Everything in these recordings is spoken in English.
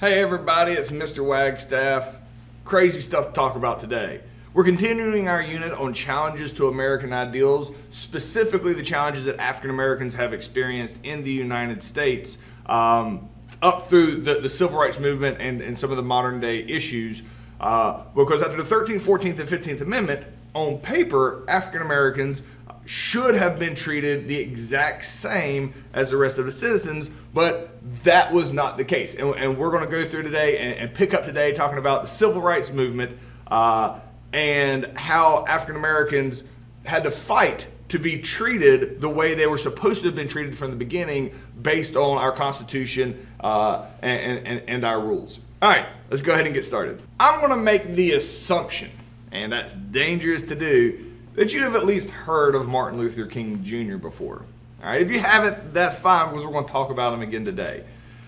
Hey everybody, it's Mr. Wagstaff. Crazy stuff to talk about today. We're continuing our unit on challenges to American ideals, specifically the challenges that African Americans have experienced in the United States up through the Civil Rights Movement and some of the modern day issues. Because after the 13th, 14th, and 15th Amendment, on paper, African Americans should have been treated the exact same as the rest of the citizens, but that was not the case. And we're going to go through today and pick up today talking about the Civil Rights Movement and how African Americans had to fight to be treated the way they were supposed to have been treated from the beginning based on our Constitution and our rules. All right, let's go ahead and get started. I'm going to make the assumption, and that's dangerous to do, that you have at least heard of Martin Luther King Jr. before. All right, if you haven't, that's fine because we're going to talk about him again today.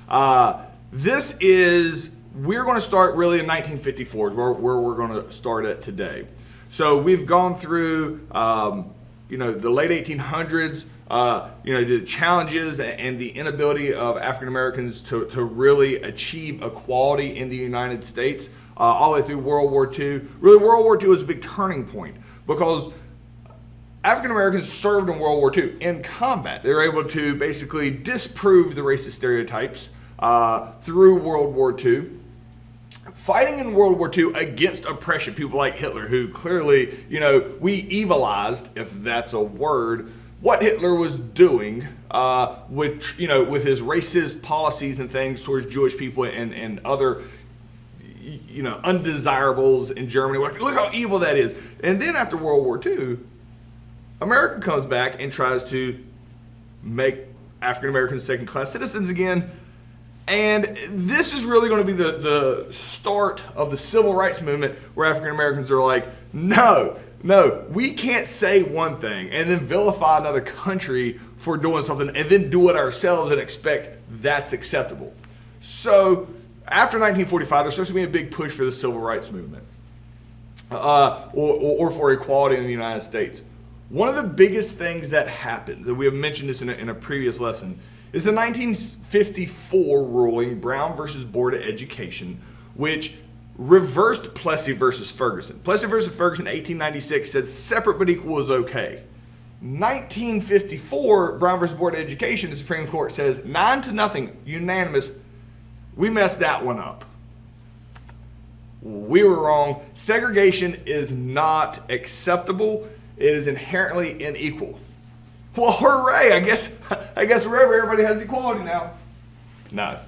We're going to start really in 1954, where we're going to start at today. So we've gone through, the late 1800s, the challenges and the inability of African Americans to really achieve equality in the United States, all the way through World War II. Really, World War II was a big turning point because African Americans served in World War II in combat. They were able to basically disprove the racist stereotypes through World War II. Fighting in World War II against oppression, people like Hitler, who clearly, we evilized, if that's a word, what Hitler was doing with his racist policies and things towards Jewish people and other, undesirables in Germany. Look how evil that is. And then after World War II, America comes back and tries to make African Americans second-class citizens again. And this is really going to be the start of the Civil Rights Movement, where African Americans are like, no, we can't say one thing and then vilify another country for doing something and then do it ourselves and expect that's acceptable. So after 1945, there starts to be a big push for the Civil Rights Movement or for equality in the United States. One of the biggest things that happens, and we have mentioned this in a previous lesson, is the 1954 ruling, Brown versus Board of Education, which reversed Plessy versus Ferguson. Plessy versus Ferguson, 1896, said separate but equal is okay. 1954, Brown versus Board of Education, the Supreme Court says 9-0, unanimous. We messed that one up. We were wrong. Segregation is not acceptable. It is inherently unequal. Well, hooray! I guess wherever everybody has equality now. No,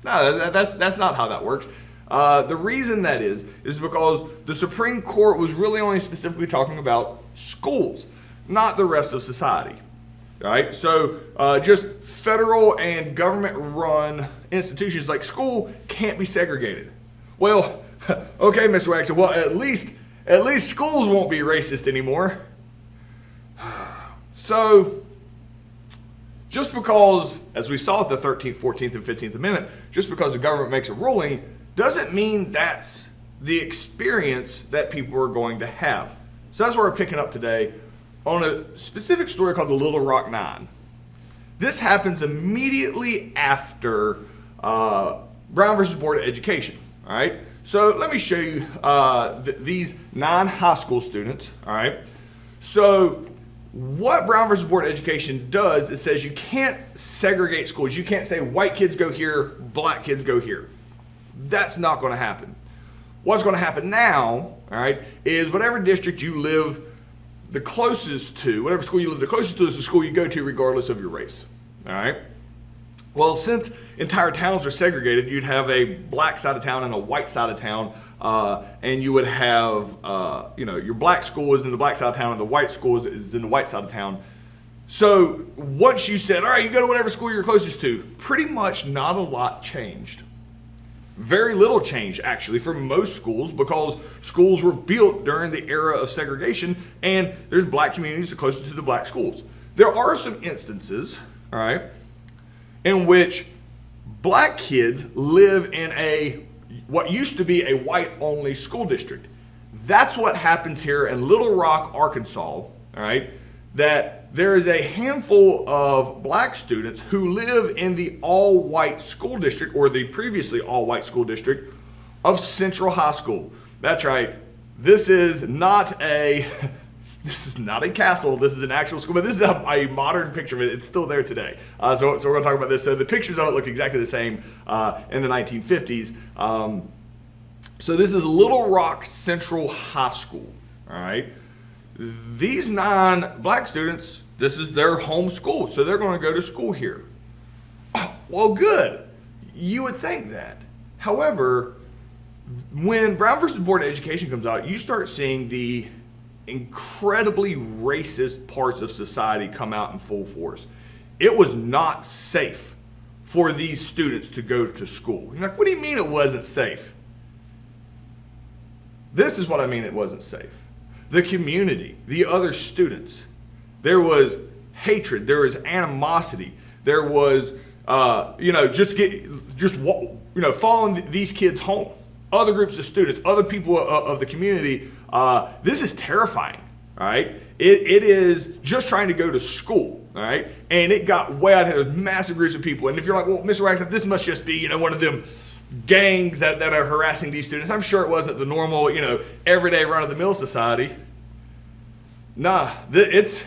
that's not how that works. The reason that is because the Supreme Court was really only specifically talking about schools, not the rest of society. Right? So just federal and government-run institutions like school can't be segregated. Well, okay, Mr. Wagstaff. Well, at least schools won't be racist anymore. So, just because, as we saw at the 13th, 14th, and 15th Amendment, just because the government makes a ruling doesn't mean that's the experience that people are going to have. So that's where we're picking up today on a specific story called the Little Rock Nine. This happens immediately after Brown versus Board of Education. All right. So let me show you these 9 high school students. All right. So what Brown versus Board of Education does is says you can't segregate schools. You can't say white kids go here, black kids go here. That's not going to happen. What's going to happen now, all right, is whatever district you live the closest to, whatever school you live the closest to is the school you go to regardless of your race. All right. Well, since entire towns are segregated, you'd have a black side of town and a white side of town, and you would have, your black school is in the black side of town and the white school is in the white side of town. So once you said, all right, you go to whatever school you're closest to, pretty much not a lot changed. Very little change, actually, for most schools because schools were built during the era of segregation and there's black communities closest to the black schools. There are some instances, all right, in which black kids live in what used to be a white-only school district. That's what happens here in Little Rock, Arkansas, all right? that there is a handful of black students who live in the all-white school district, or the previously all-white school district of Central High School. That's right. This is not a castle. This is an actual school, but this is a modern picture of it. It's still there today. So we're going to talk about this. So the pictures of it look exactly the same in the 1950s. So this is Little Rock Central High School. All right. These 9 black students, this is their home school, so they're going to go to school here. Oh, well, good. You would think that. However, when Brown versus Board of Education comes out, you start seeing the incredibly racist parts of society come out in full force. It was not safe for these students to go to school. You're like, what do you mean it wasn't safe? This is what I mean it wasn't safe. The community, the other students, there was hatred, there was animosity, there was, following these kids home. Other groups of students, other people of the community, this is terrifying, all right? It is just trying to go to school, all right? And it got way out of hand. There's massive groups of people. And if you're like, well, Mr. Wagstaff, this must just be, one of them gangs that are harassing these students. I'm sure it wasn't the normal, everyday run-of-the-mill society. Nah, it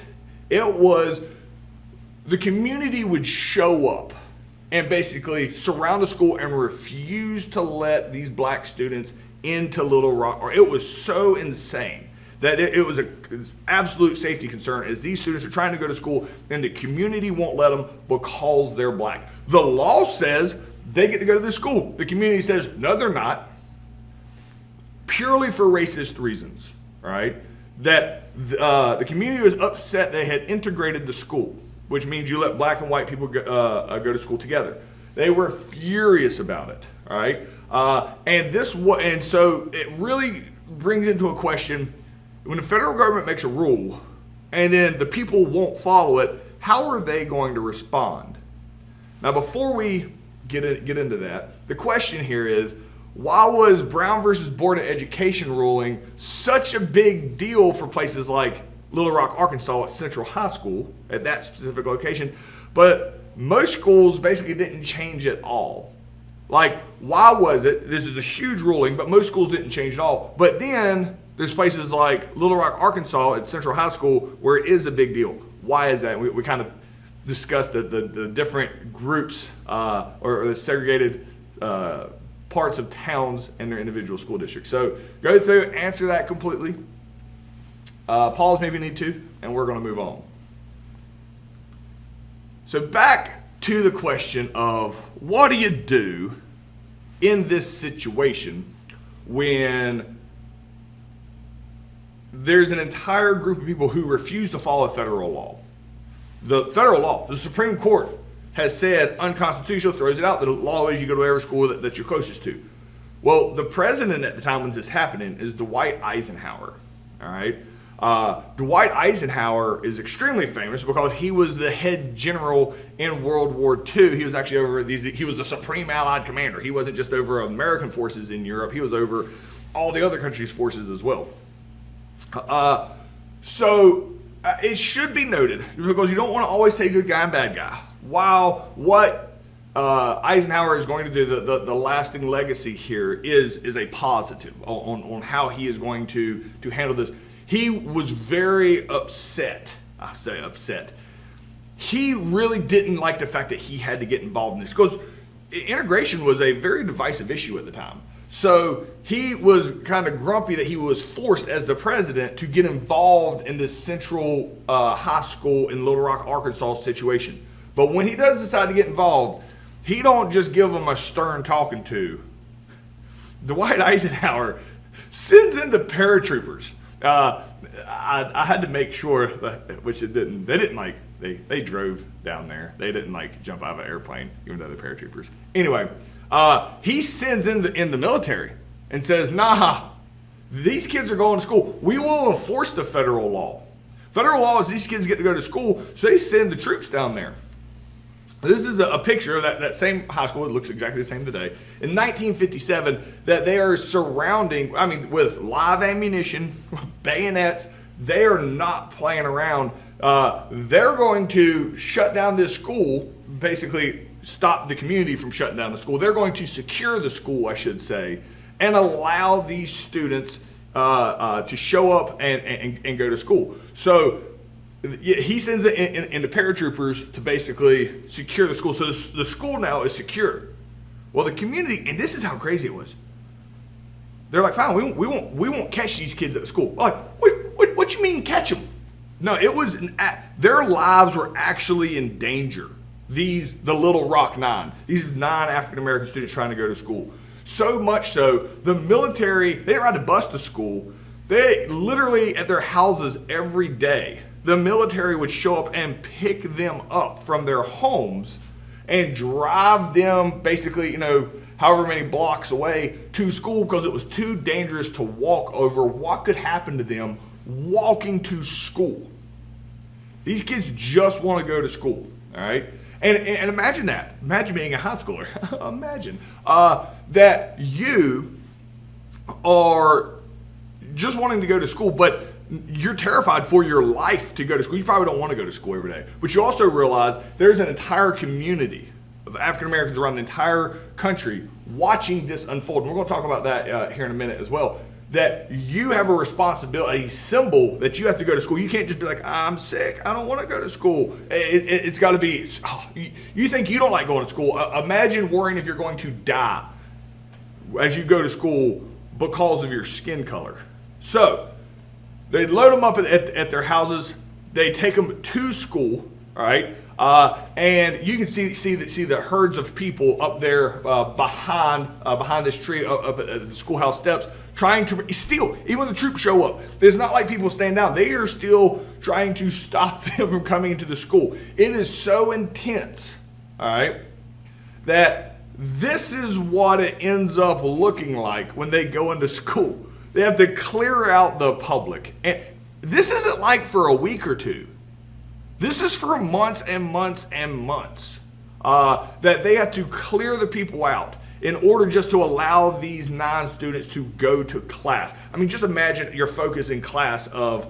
was, the community would show up and basically surround the school and refuse to let these black students into Little Rock. Or it was so insane that it was an absolute safety concern, as these students are trying to go to school and the community won't let them because they're black. The law says they get to go to this school. The community says, no, they're not. Purely for racist reasons, all right? That the community was upset they had integrated the school, which means you let black and white people go to school together. They were furious about it, all right? And so it really brings into a question, when the federal government makes a rule and then the people won't follow it, how are they going to respond? Now, before we get into that, the question here is, why was Brown versus Board of Education ruling such a big deal for places like Little Rock, Arkansas at Central High School, at that specific location, but most schools basically didn't change at all? Like, why was it? This is a huge ruling, but most schools didn't change at all. But then there's places like Little Rock, Arkansas at Central High School where it is a big deal. Why is that? We kind of discussed the different groups or the segregated parts of towns and their individual school districts. So go through, answer that completely. Pause me if you need to, and we're going to move on. So back to the question of, what do you do in this situation when there's an entire group of people who refuse to follow federal law? The federal law, the Supreme Court has said unconstitutional, throws it out. The law is you go to every school that you're closest to. Well, the president at the time when this is happening is Dwight Eisenhower, all right? Dwight Eisenhower is extremely famous because he was the head general in World War II. He was actually he was the supreme Allied commander. He wasn't just over American forces in Europe. He was over all the other countries' forces as well. So it should be noted, because you don't want to always say good guy and bad guy. While what Eisenhower is going to do, the lasting legacy here is a positive on how he is going to handle this. He was very upset. I say upset. He really didn't like the fact that he had to get involved in this, because integration was a very divisive issue at the time. So he was kind of grumpy that he was forced as the president to get involved in this Central High School in Little Rock, Arkansas situation. But when he does decide to get involved, he don't just give them a stern talking to. Dwight Eisenhower sends in the paratroopers. I had to make sure that, which it didn't. They drove down there. They didn't jump out of an airplane, even though they're paratroopers. Anyway, he sends in the military and says, nah, these kids are going to school. We will enforce the federal law. Federal law is these kids get to go to school, so they send the troops down there. This is a picture of that same high school. It looks exactly the same today. In 1957, that they are surrounding, with live ammunition, bayonets. They are not playing around. they're going to shut down this school, basically stop the community from shutting down the school. They're going to secure the school, I should say, and allow these students to show up and go to school. So he sends in the paratroopers to basically secure the school. So the school now is secure. Well, the community, and this is how crazy it was. They're like, fine, we won't catch these kids at the school. Like, what you mean catch them? No, it was their lives were actually in danger. The Little Rock Nine, these 9 African American students trying to go to school. So much so, the military, they didn't ride the bus to school. They literally, at their houses every day, the military would show up and pick them up from their homes and drive them basically, however many blocks away to school because it was too dangerous to walk over what could happen to them walking to school. These kids just want to go to school, all right? And imagine that. Imagine being a high schooler. Imagine that you are just wanting to go to school, but you're terrified for your life to go to school. You probably don't want to go to school every day. But you also realize there's an entire community of African Americans around the entire country watching this unfold. And we're going to talk about that here in a minute as well. That you have a responsibility, a symbol that you have to go to school. You can't just be like, I'm sick, I don't want to go to school. It's got to be, you think you don't like going to school. Imagine worrying if you're going to die as you go to school because of your skin color. So they load them up at their houses. They take them to school, all right? And you can see the herds of people up there behind this tree up at the schoolhouse steps trying to steal. Even when the troops show up, it's not like people stand down. They are still trying to stop them from coming into the school. It is so intense, all right, that this is what it ends up looking like when they go into school. They have to clear out the public. And this isn't like for a week or two. This is for months and months and months that they have to clear the people out in order just to allow these 9 students to go to class. I mean, just imagine your focus in class of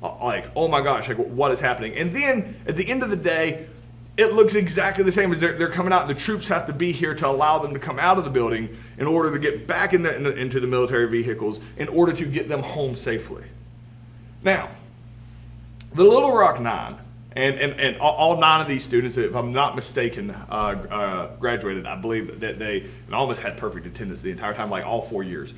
like, oh my gosh, like what is happening? And then at the end of the day, it looks exactly the same as they're coming out. The troops have to be here to allow them to come out of the building in order to get back into the military vehicles in order to get them home safely. Now, the Little Rock Nine, and all 9 of these students, if I'm not mistaken, graduated. I believe that they almost had perfect attendance the entire time, like all 4 years.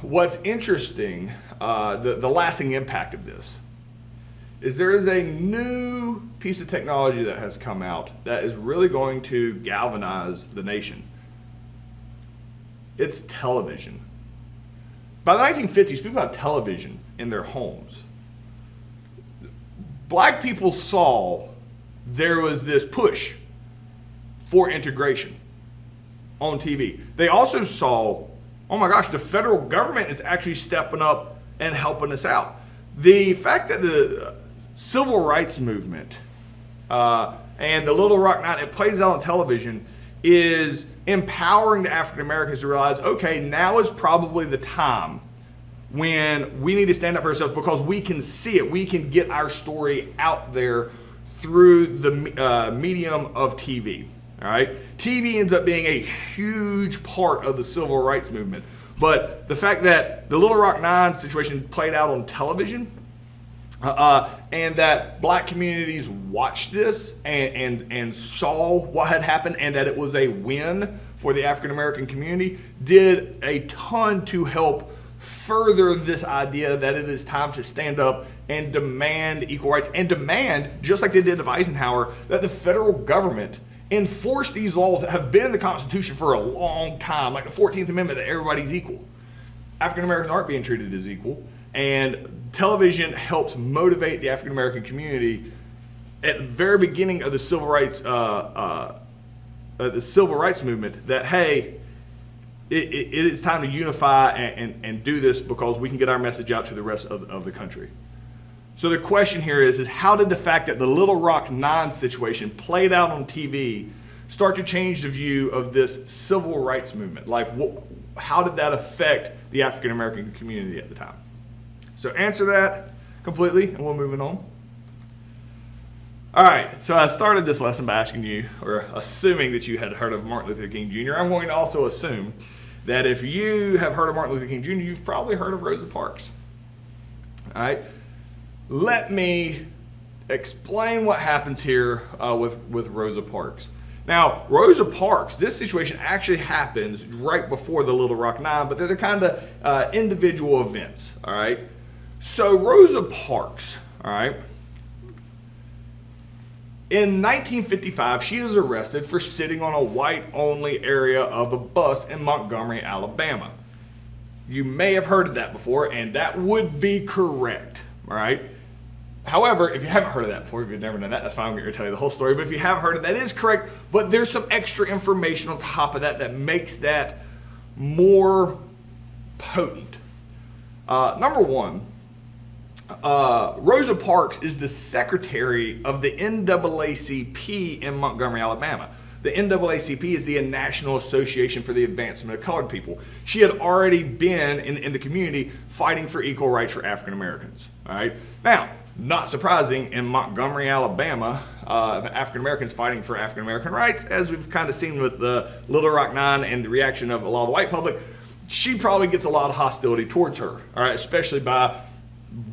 What's interesting, the lasting impact of this, is there is a new piece of technology that has come out that is really going to galvanize the nation. It's television. By the 1950s, people had television in their homes. Black people saw there was this push for integration on TV. They also saw, oh my gosh, the federal government is actually stepping up and helping us out. The fact that the civil rights movement and the Little Rock Nine, it plays out on television, is empowering the African Americans to realize, okay, now is probably the time when we need to stand up for ourselves because we can see it. We can get our story out there through the medium of TV. All right, TV ends up being a huge part of the civil rights movement. But the fact that the Little Rock Nine situation played out on television, and that black communities watched this and saw what had happened and that it was a win for the African American community, did a ton to help further this idea that it is time to stand up and demand equal rights, and demand, just like they did of Eisenhower, that the federal government enforce these laws that have been in the Constitution for a long time, like the 14th Amendment, that everybody's equal. African Americans aren't being treated as equal, and television helps motivate the African American community at the very beginning of the civil rights movement that, hey, it is time to unify and do this because we can get our message out to the rest of the country. So the question here is how did the fact that the Little Rock Nine situation played out on TV start to change the view of this civil rights movement? Like, how did that affect the African American community at the time? So answer that, completely, and we're moving on. All right, so I started this lesson by asking you, or assuming that you had heard of Martin Luther King Jr. I'm going to also assume that if you have heard of Martin Luther King Jr., you've probably heard of Rosa Parks. All right, let me explain what happens here with Rosa Parks. Now, Rosa Parks, this situation actually happens right before the Little Rock Nine, but they're kind of individual events, all right? So Rosa Parks, all right, in 1955, she is arrested for sitting on a white-only area of a bus in Montgomery, Alabama. You may have heard of that before, and that would be correct, all right? However, if you haven't heard of that before, if you've never done that, that's fine. I'm going to tell you the whole story. But if you have heard of that, is correct. But there's some extra information on top of that that makes that more potent. Number one, Rosa Parks is the secretary of the NAACP in Montgomery, Alabama. The NAACP is the National Association for the Advancement of Colored People. She had already been in the community fighting for equal rights for African Americans. All right. Now, not surprising, in Montgomery, Alabama, African Americans fighting for African American rights, as we've kind of seen with the Little Rock Nine and the reaction of a lot of the white public, she probably gets a lot of hostility towards her, all right, especially by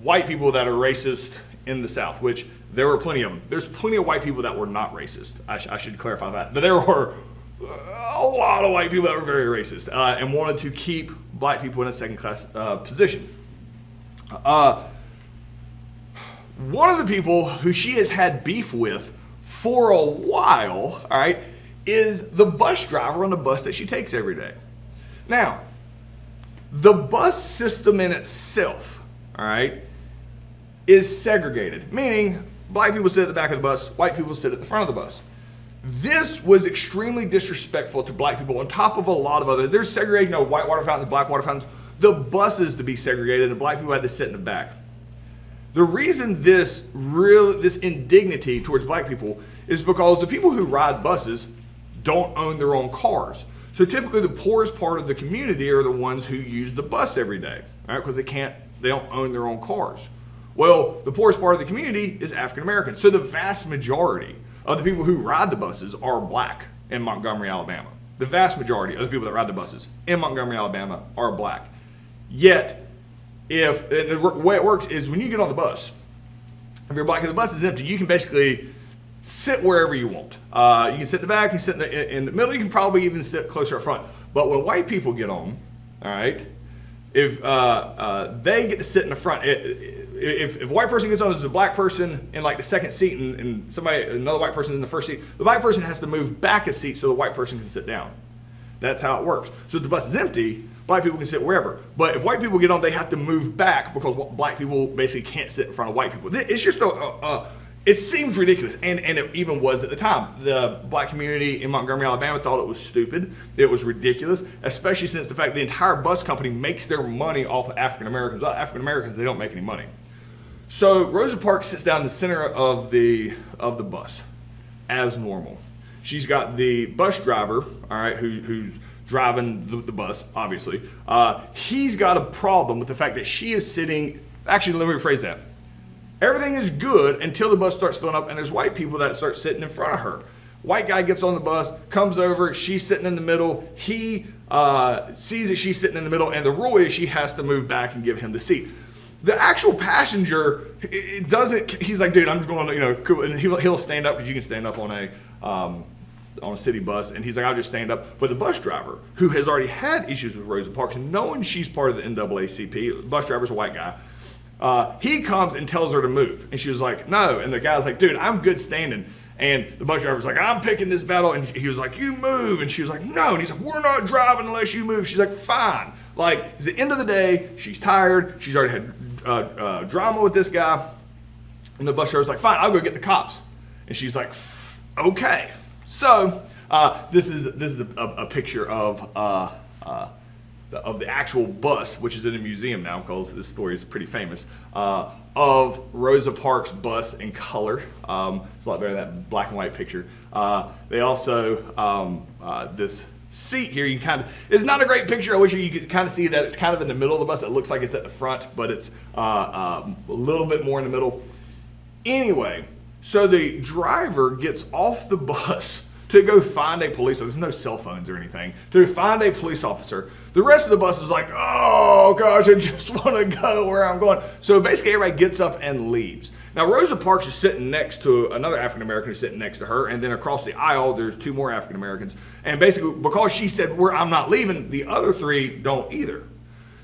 white people that are racist in the South, which there were plenty of them. There's plenty of white people that were not racist. I should clarify that. But there were a lot of white people that were very racist and wanted to keep black people in a second-class position. One of the people who she has had beef with for a while, all right, is the bus driver on the bus that she takes every day. Now, the bus system in itself, all right, is segregated, meaning black people sit at the back of the bus, white people sit at the front of the bus. This was extremely disrespectful to black people on top of a lot of other. There's segregation of white water fountains, black water fountains, the buses to be segregated, and black people had to sit in the back. The reason this indignity towards black people is because the people who ride buses don't own their own cars. So typically the poorest part of the community are the ones who use the bus every day, right? Because they don't own their own cars. Well, the poorest part of the community is African Americans. So the vast majority of the people who ride the buses are black in Montgomery, Alabama. The vast majority of the people that ride the buses in Montgomery, Alabama are black. Yet, the way it works is when you get on the bus, if you're black and the bus is empty, you can basically sit wherever you want. You can sit in the back, you can sit in the middle, you can probably even sit closer up front. But when white people get on, all right, if they get to sit in the front, if a white person gets on, there's a black person in like the second seat and another white person in the first seat, the black person has to move back a seat so the white person can sit down. That's how it works. So if the bus is empty, black people can sit wherever. But if white people get on, they have to move back because black people basically can't sit in front of white people. It's just it seems ridiculous, and it even was at the time. The black community in Montgomery, Alabama thought it was stupid. It was ridiculous, especially since the fact the entire bus company makes their money off of African Americans. Without African Americans, they don't make any money. So Rosa Parks sits down in the center of the bus, as normal. She's got the bus driver, all right, who's driving the bus, obviously. He's got a problem with the fact that she is sitting. Actually, let me rephrase that. Everything is good until the bus starts filling up and there's white people that start sitting in front of her. White guy gets on the bus, comes over, she's sitting in the middle. He sees that she's sitting in the middle, and the rule is she has to move back and give him the seat. The actual passenger, it doesn't. He's like, dude, I'm just going, and he'll stand up because you can stand up on a city bus, and he's like, I'll just stand up. But the bus driver, who has already had issues with Rosa Parks, knowing she's part of the NAACP, the bus driver's a white guy. He comes and tells her to move, and she was like, no. And the guy's like, dude, I'm good standing. And the bus driver's like, I'm picking this battle. And he was like, you move. And she was like, no. And he's like, we're not driving unless you move. She's like, fine. Like, it's the end of the day. She's tired. She's already had drama with this guy. And the bus driver's like, fine, I'll go get the cops. And she's like, okay. So this is a picture of the actual bus, which is in a museum now because this story is pretty famous, of Rosa Parks' bus in color. It's a lot better than that black and white picture. They also, this seat here, you can kind of, it's not a great picture. I wish you could kind of see that it's kind of in the middle of the bus. It looks like it's at the front, but it's a little bit more in the middle. Anyway, so the driver gets off the bus to go find a police officer. There's no cell phones or anything. To find a police officer. The rest of the bus is like, oh gosh, I just want to go where I'm going. So basically everybody gets up and leaves. Now Rosa Parks is sitting next to another African American who's sitting next to her, and then across the aisle there's two more African Americans. And basically because she said, I'm not leaving, the other three don't either.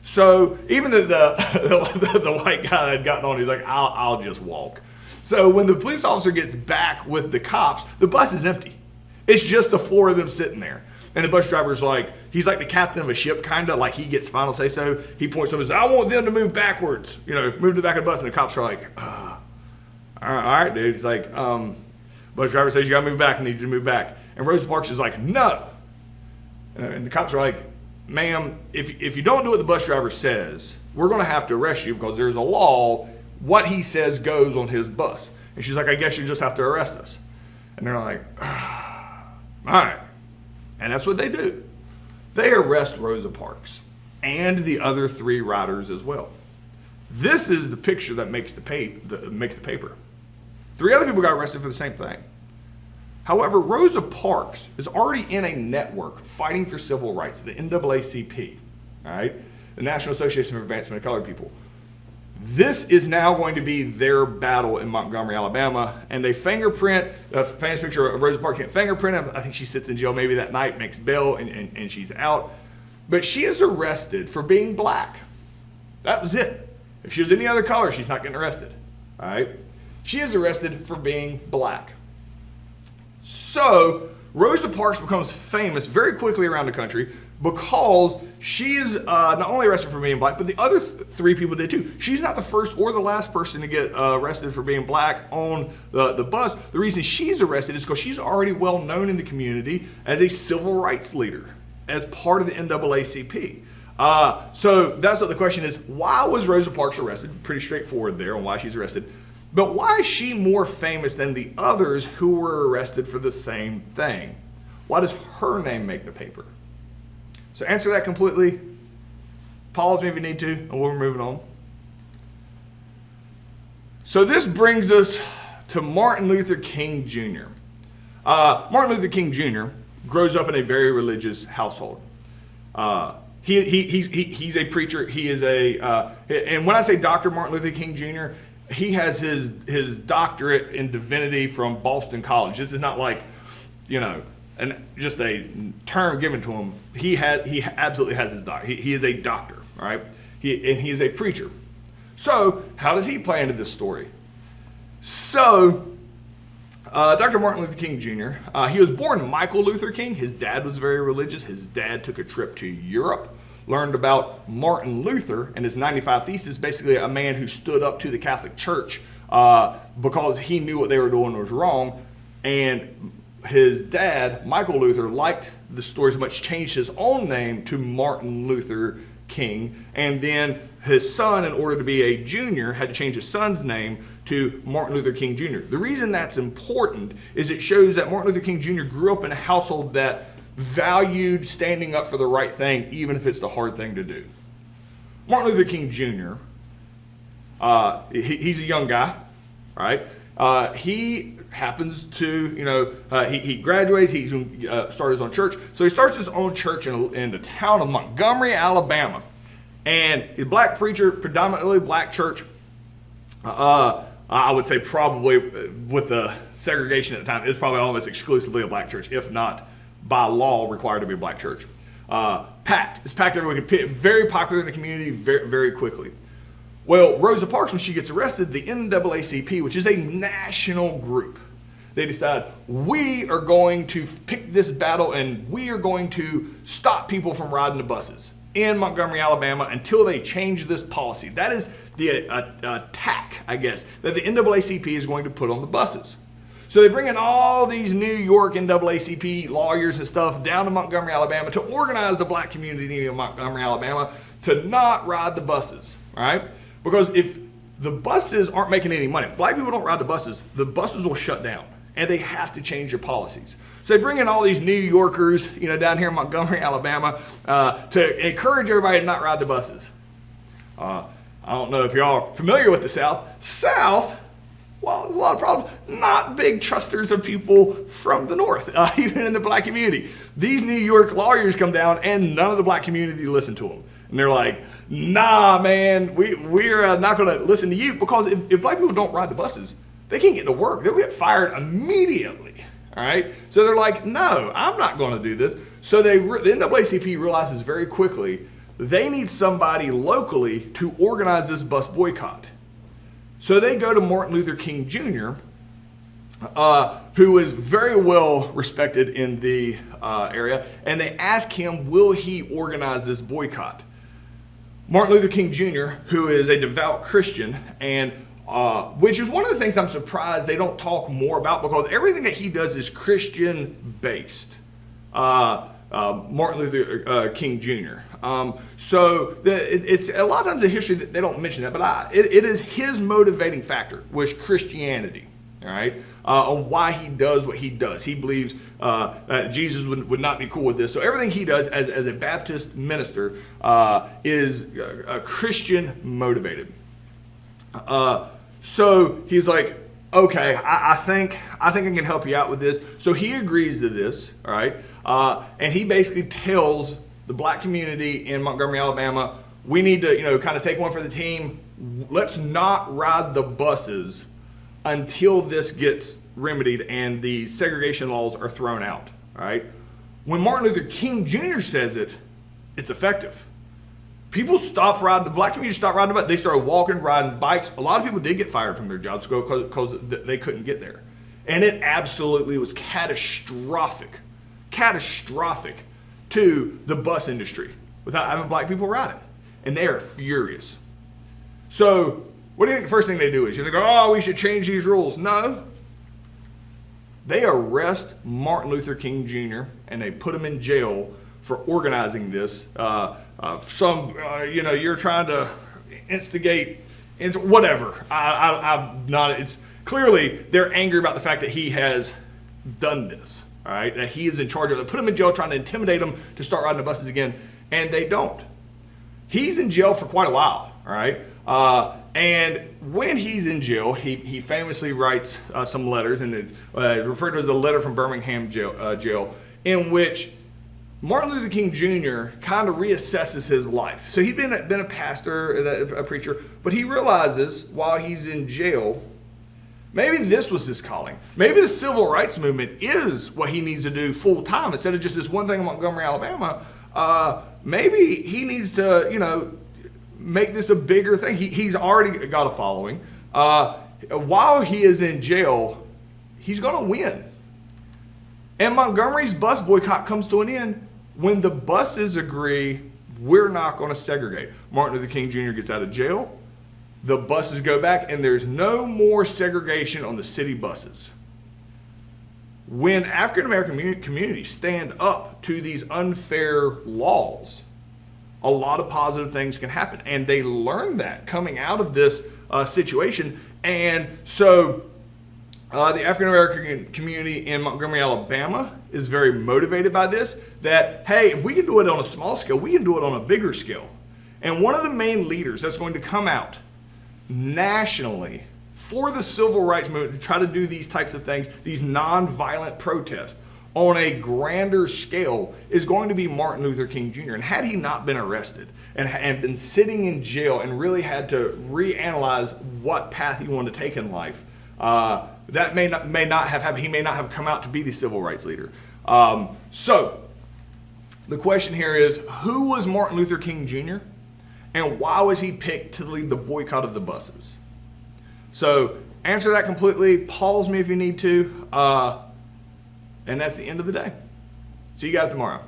So even the white guy had gotten on, he's like, I'll just walk. So when the police officer gets back with the cops, the bus is empty. It's just the four of them sitting there. And the bus driver's like, he's like the captain of a ship, kind of, like he gets final say so. He points to them and says, I want them to move backwards, move to the back of the bus. And the cops are like, all right, dude. It's like, bus driver says, you gotta move back, I need you to move back. And Rosa Parks is like, no. And the cops are like, ma'am, if you don't do what the bus driver says, we're gonna have to arrest you because there's a law, what he says goes on his bus. And she's like, I guess you just have to arrest us. And they're like, all right. And that's what they do. They arrest Rosa Parks and the other three riders as well. This is the picture that makes the paper. Three other people got arrested for the same thing. However, Rosa Parks is already in a network fighting for civil rights, the NAACP, all right? The National Association for Advancement of Colored People. This is now going to be their battle in Montgomery, Alabama, and they fingerprint, a famous picture of Rosa Parks can't fingerprint him. I think she sits in jail maybe that night, makes bail, and she's out. But she is arrested for being black. That was it. If she was any other color, she's not getting arrested, all right? She is arrested for being black. So Rosa Parks becomes famous very quickly around the country because she is not only arrested for being black, but the other three people did too. She's not the first or the last person to get arrested for being black on the bus. The reason she's arrested is because she's already well known in the community as a civil rights leader, as part of the NAACP. So that's what the question is. Why was Rosa Parks arrested? Pretty straightforward there on why she's arrested. But why is she more famous than the others who were arrested for the same thing? Why does her name make the paper? So answer that completely. Pause me if you need to, and we're moving on. So this brings us to Martin Luther King Jr. Martin Luther King Jr. grows up in a very religious household. He's a preacher. He is and when I say Dr. Martin Luther King Jr., he has his doctorate in divinity from Boston College. This is not like, just a term given to him. He absolutely has his doctorate. He is a doctor, all right? And he is a preacher. So how does he play into this story? So Dr. Martin Luther King Jr., he was born Michael Luther King. His dad was very religious. His dad took a trip to Europe, learned about Martin Luther and his 95 Theses, basically a man who stood up to the Catholic Church because he knew what they were doing was wrong. And his dad, Michael Luther, liked the story so much, changed his own name to Martin Luther King. And then his son, in order to be a junior, had to change his son's name to Martin Luther King Jr. The reason that's important is it shows that Martin Luther King Jr. grew up in a household that valued standing up for the right thing, even if it's the hard thing to do. Martin Luther King Jr., he's a young guy, right? He happens to, he graduates, he started his own church. So he starts his own church in the town of Montgomery, Alabama. And he's a black preacher, predominantly black church. I would say probably with the segregation at the time, it's probably almost exclusively a black church, if not by law required to be a black church. Packed. It's packed everywhere. Very popular in the community very, very quickly. Well, Rosa Parks, when she gets arrested, the NAACP, which is a national group, they decide, we are going to pick this battle and we are going to stop people from riding the buses in Montgomery, Alabama until they change this policy. That is the attack, I guess, that the NAACP is going to put on the buses. So they bring in all these New York NAACP lawyers and stuff down to Montgomery, Alabama to organize the black community in Montgomery, Alabama to not ride the buses, all right? Because if the buses aren't making any money, black people don't ride the buses will shut down. and they have to change their policies. So they bring in all these New Yorkers, down here in Montgomery, Alabama, to encourage everybody to not ride the buses. I don't know if y'all are familiar with the South. Well, there's a lot of problems. Not big trusters of people from the North, even in the black community. These New York lawyers come down, and none of the black community listen to them. And they're like, nah, man, we're not going to listen to you, because if black people don't ride the buses, they can't get to work. They'll get fired immediately. All right? So they're like, no, I'm not going to do this. So the NAACP realizes very quickly they need somebody locally to organize this bus boycott. So they go to Martin Luther King Jr., who is very well respected in the area, and they ask him, will he organize this boycott? Martin Luther King Jr., who is a devout Christian, and which is one of the things I'm surprised they don't talk more about, because everything that he does is Christian-based. Martin Luther King Jr. So it's a lot of times in history that they don't mention that, but it is his motivating factor was Christianity. All right, on why he does what he does. He believes that Jesus would not be cool with this. So everything he does as a Baptist minister is Christian motivated. So he's like, okay, I think I can help you out with this. So he agrees to this, all right? And he basically tells the black community in Montgomery, Alabama, we need to, kind of take one for the team. Let's not ride the buses until this gets remedied and the segregation laws are thrown out, all right? When Martin Luther King Jr. says it, it's effective. People stopped riding, the black community stopped riding the bus. They started walking, riding bikes. A lot of people did get fired from their jobs because they couldn't get there. And it absolutely was catastrophic to the bus industry without having black people ride it. And they are furious. So what do you think the first thing they do is? You think, oh, we should change these rules. No. They arrest Martin Luther King Jr. and they put him in jail for organizing this. You're trying to instigate, whatever. I'm not. It's clearly they're angry about the fact that he has done this. All right, that he is in charge of it. They put him in jail, trying to intimidate him to start riding the buses again, and they don't. He's in jail for quite a while. All right, and when he's in jail, he famously writes some letters, and it's referred to as the letter from Birmingham jail, in which Martin Luther King Jr. kind of reassesses his life. So he'd been a pastor, a preacher, but he realizes while he's in jail, maybe this was his calling. Maybe the civil rights movement is what he needs to do full time instead of just this one thing in Montgomery, Alabama. Maybe he needs to, make this a bigger thing. He's already got a following. While he is in jail, he's going to win. And Montgomery's bus boycott comes to an end when the buses agree, we're not going to segregate. Martin Luther King Jr. gets out of jail. The buses go back, and there's no more segregation on the city buses. When African American communities stand up to these unfair laws, a lot of positive things can happen. And they learn that coming out of this situation. And so the African American community in Montgomery, Alabama is very motivated by this, that, hey, if we can do it on a small scale, we can do it on a bigger scale. And one of the main leaders that's going to come out nationally for the civil rights movement to try to do these types of things, these nonviolent protests, on a grander scale is going to be Martin Luther King Jr. And had he not been arrested and been sitting in jail and really had to reanalyze what path he wanted to take in life, that may not have happened. He may not have come out to be the civil rights leader. So the question here is, who was Martin Luther King Jr. and why was he picked to lead the boycott of the buses? So answer that completely. Pause me if you need to. And that's the end of the day. See you guys tomorrow.